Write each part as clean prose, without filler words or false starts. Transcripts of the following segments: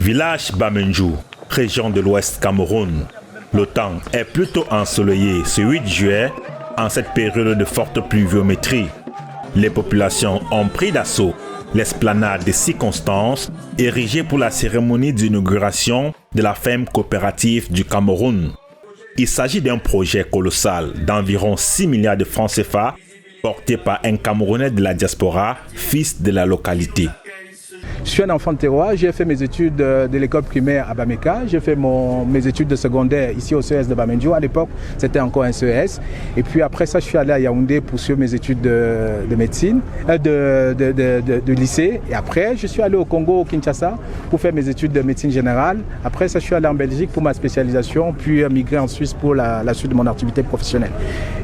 Village Bamenjou, région de l'Ouest Cameroun. Le temps est plutôt ensoleillé ce 8 juillet, en cette période de forte pluviométrie. Les populations ont pris d'assaut l'esplanade des circonstances érigée pour la cérémonie d'inauguration de la ferme coopérative du Cameroun. Il s'agit d'un projet colossal d'environ 6 milliards de francs CFA porté par un Camerounais de la diaspora, fils de la localité. Je suis un enfant de terroir, j'ai fait mes études de l'école primaire à Bameka, j'ai fait mes études de secondaire ici au CES de Bamenjou. À l'époque, c'était encore un CES. Et puis après ça, je suis allé à Yaoundé pour suivre mes études de médecine, de lycée. Et après, je suis allé au Congo, au Kinshasa, pour faire mes études de médecine générale. Après ça, je suis allé en Belgique pour ma spécialisation, puis migré en Suisse pour la suite de mon activité professionnelle.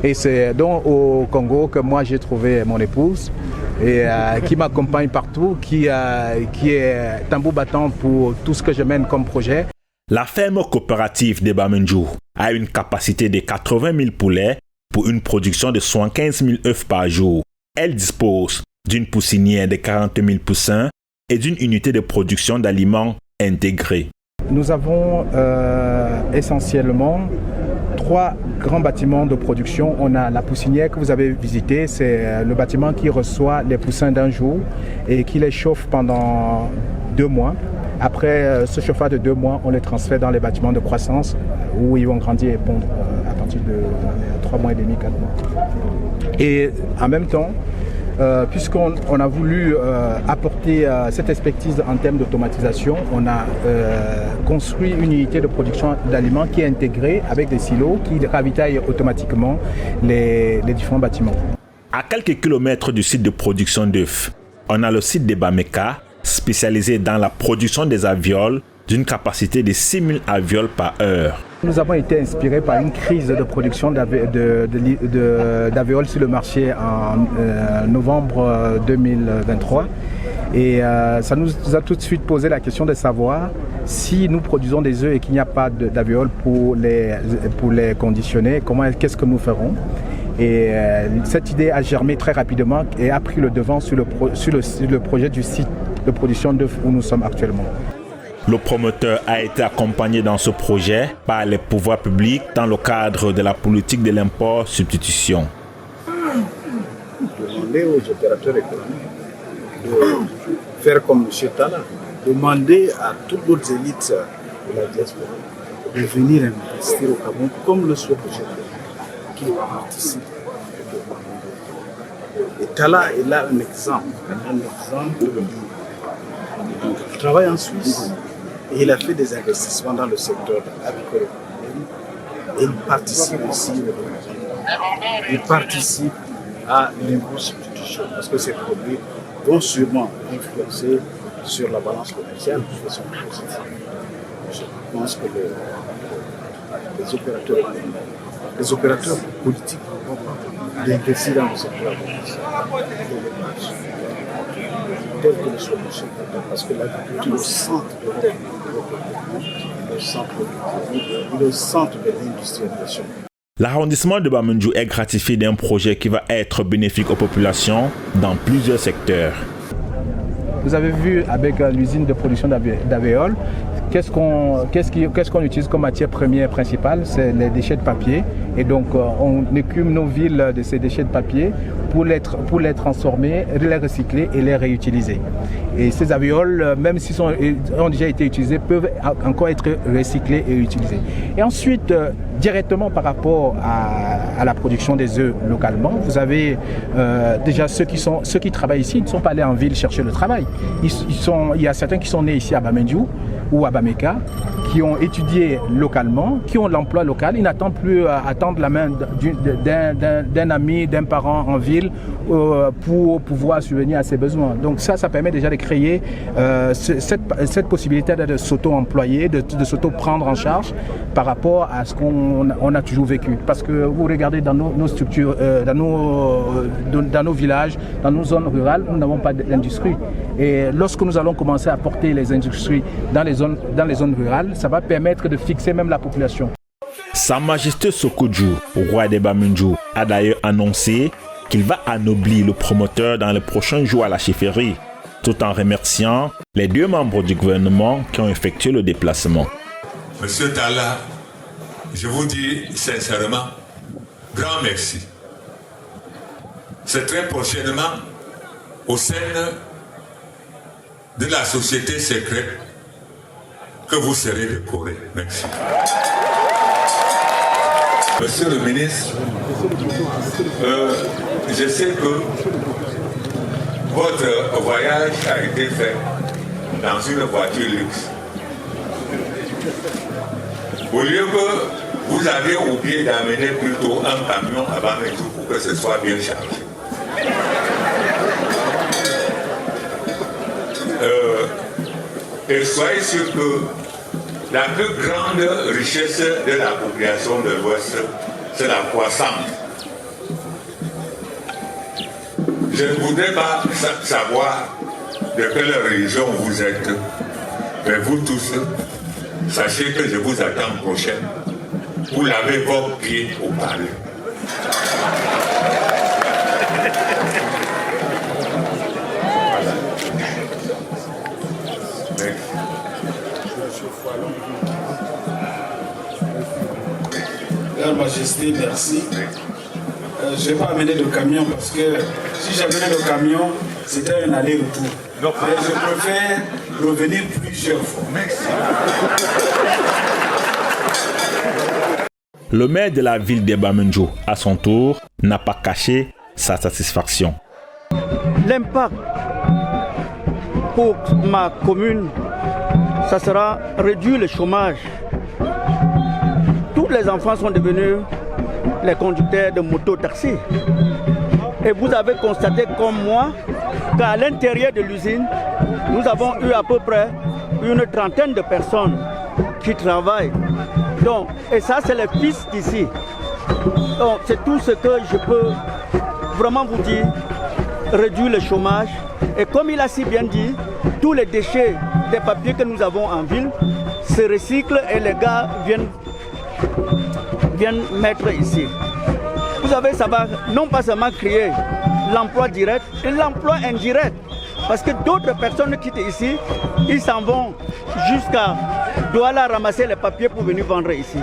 Et c'est donc au Congo que moi, j'ai trouvé mon épouse, et qui m'accompagne partout, qui est tambour battant pour tout ce que je mène comme projet. La ferme coopérative de Bamenjou a une capacité de 80 000 poulets pour une production de 75 000 œufs par jour. Elle dispose d'une poussinière de 40 000 poussins et d'une unité de production d'aliments intégrée. Nous avons essentiellement 3 grands bâtiments de production. On a la poussinière que vous avez visitée, c'est le bâtiment qui reçoit les poussins d'un jour et qui les chauffe pendant 2 mois. Après ce chauffage de 2 mois, on les transfère dans les bâtiments de croissance où ils vont grandir et pondre à partir de 3 mois et demi, 4 mois. Et en même temps, puisqu'on a voulu apporter cette expertise en termes d'automatisation, on a construit une unité de production d'aliments qui est intégrée avec des silos qui ravitaillent automatiquement les différents bâtiments. À quelques kilomètres du site de production d'œufs, on a le site de Bameka, spécialisé dans la production des alvéoles d'une capacité de 6 000 alvéoles par heure. Nous avons été inspirés par une crise de production d'alvéoles sur le marché en novembre 2023. Et ça nous a tout de suite posé la question de savoir si nous produisons des œufs et qu'il n'y a pas d'alvéoles pour les conditionner, qu'est-ce que nous ferons? Et cette idée a germé très rapidement et a pris le devant sur le projet du site de production d'œufs où nous sommes actuellement. Le promoteur a été accompagné dans ce projet par les pouvoirs publics dans le cadre de la politique de l'import-substitution. Demander aux opérateurs économiques de faire comme M. Tala, demander à toutes les élites de la diaspora de venir investir au Cameroun comme le souhait de qui participe. Et Tala est là un exemple il travaille en Suisse et il a fait des investissements dans le secteur agricole. Et il participe ici il participe à l'impôt-substitution parce que ces produits vont sûrement influencer sur la balance commerciale de façon positive. Je pense que les opérateurs politiques vont investir dans le secteur tel que le solution, parce que l'agriculture est le centre de le centre de l'industrialisation. L'arrondissement de Bamenjou est gratifié d'un projet qui va être bénéfique aux populations dans plusieurs secteurs. Vous avez vu avec l'usine de production d'alvéoles, qu'est-ce qu'on utilise comme matière première principale? C'est les déchets de papier. Et donc on écume nos villes de ces déchets de papier pour les transformer, les recycler et les réutiliser. Et ces alvéoles, même s'ils ont déjà été utilisés, peuvent encore être recyclés et utilisés. Et ensuite, directement par rapport à la production des œufs localement, vous avez déjà ceux qui travaillent ici, ils ne sont pas allés en ville chercher le travail. Il y a certains qui sont nés ici à Bamenjou ou à Bameka, qui ont étudié localement, qui ont l'emploi local. Ils n'attendent plus à attendre la main d'un ami, d'un parent en ville pour pouvoir subvenir à ses besoins. Donc ça permet déjà de créer cette possibilité de s'auto-employer, de s'auto-prendre en charge par rapport à ce qu'on a toujours vécu. Parce que vous regardez dans nos structures, dans nos villages, dans nos zones rurales, nous n'avons pas d'industrie. Et lorsque nous allons commencer à porter les industries dans les zones rurales, ça va permettre de fixer même la population. Sa Majesté Sokudju, roi des Bamenjou, a d'ailleurs annoncé qu'il va anoblir le promoteur dans les prochains jours à la chefferie. tout en remerciant les 2 membres du gouvernement qui ont effectué le déplacement. Monsieur Talla, je vous dis sincèrement, grand merci. C'est très prochainement au sein de la société secrète que vous serez décoré. Merci. Monsieur le ministre, je sais que votre voyage a été fait dans une voiture luxe. Au lieu que vous avez oublié d'amener plutôt un camion à Bamendjou pour que ce soit bien chargé. Et soyez sûr que la plus grande richesse de la population de l'Ouest, c'est la croissance. Je ne voudrais pas savoir de quelle région vous êtes, mais vous tous, sachez que je vous attends prochaine pour laver vos pieds au palais. Leur Majesté, merci. Je n'ai pas amené de camion parce que si j'amenais le camion, c'était un aller-retour. Mais je préfère revenir plusieurs fois. Merci. Le maire de la ville de Bamendjou, à son tour, n'a pas caché sa satisfaction. L'impact pour ma commune, ça sera réduire le chômage. Tous les enfants sont devenus les conducteurs de moto-taxi. Et vous avez constaté comme moi qu'à l'intérieur de l'usine, nous avons eu à peu près une trentaine de personnes qui travaillent. Donc, et ça, c'est les fils d'ici. Donc, c'est tout ce que je peux vraiment vous dire, réduire le chômage. Et comme il a si bien dit, tous les déchets des papiers que nous avons en ville se recyclent et les gars viennent mettre ici. Vous savez, ça va non pas seulement créer l'emploi direct, et l'emploi indirect. Parce que d'autres personnes quittent ici, ils s'en vont jusqu'à Douala ramasser les papiers pour venir vendre ici.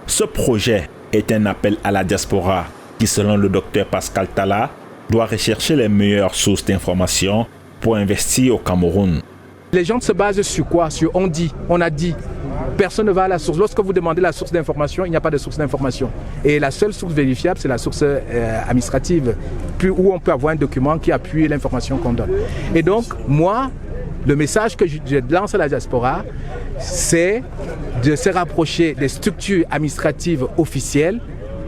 Ce projet est un appel à la diaspora qui, selon le docteur Pascal Talla, doit rechercher les meilleures sources d'informations pour investir au Cameroun. Les gens se basent sur quoi? Sur on dit, on a dit. Personne ne va à la source. Lorsque vous demandez la source d'information, il n'y a pas de source d'information. Et la seule source vérifiable, c'est la source administrative, où on peut avoir un document qui appuie l'information qu'on donne. Et donc, moi, le message que je lance à la diaspora, c'est de se rapprocher des structures administratives officielles,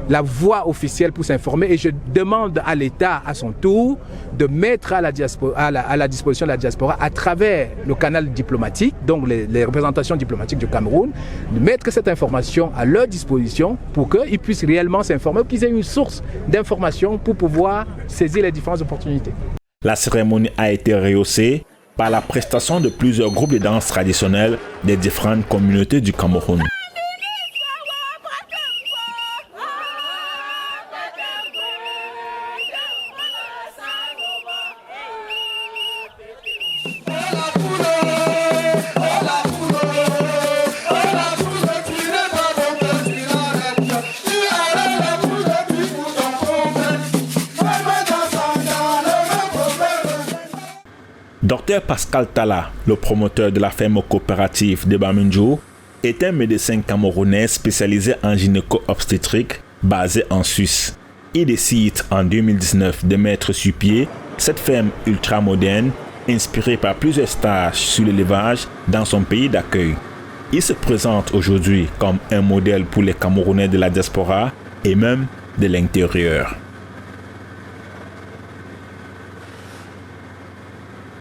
la voie officielle pour s'informer, et je demande à l'État, à son tour, de mettre à la disposition de la diaspora, à travers le canal diplomatique, donc les représentations diplomatiques du Cameroun, de mettre cette information à leur disposition pour qu'ils puissent réellement s'informer, qu'ils aient une source d'information pour pouvoir saisir les différentes opportunités. La cérémonie a été rehaussée par la prestation de plusieurs groupes de danse traditionnelles des différentes communautés du Cameroun. Dr Pascal Talla, le promoteur de la ferme coopérative de Bamendjou, est un médecin camerounais spécialisé en gynéco-obstétrique basé en Suisse. Il décide en 2019 de mettre sur pied cette ferme ultramoderne inspirée par plusieurs stages sur l'élevage dans son pays d'accueil. Il se présente aujourd'hui comme un modèle pour les Camerounais de la diaspora et même de l'intérieur.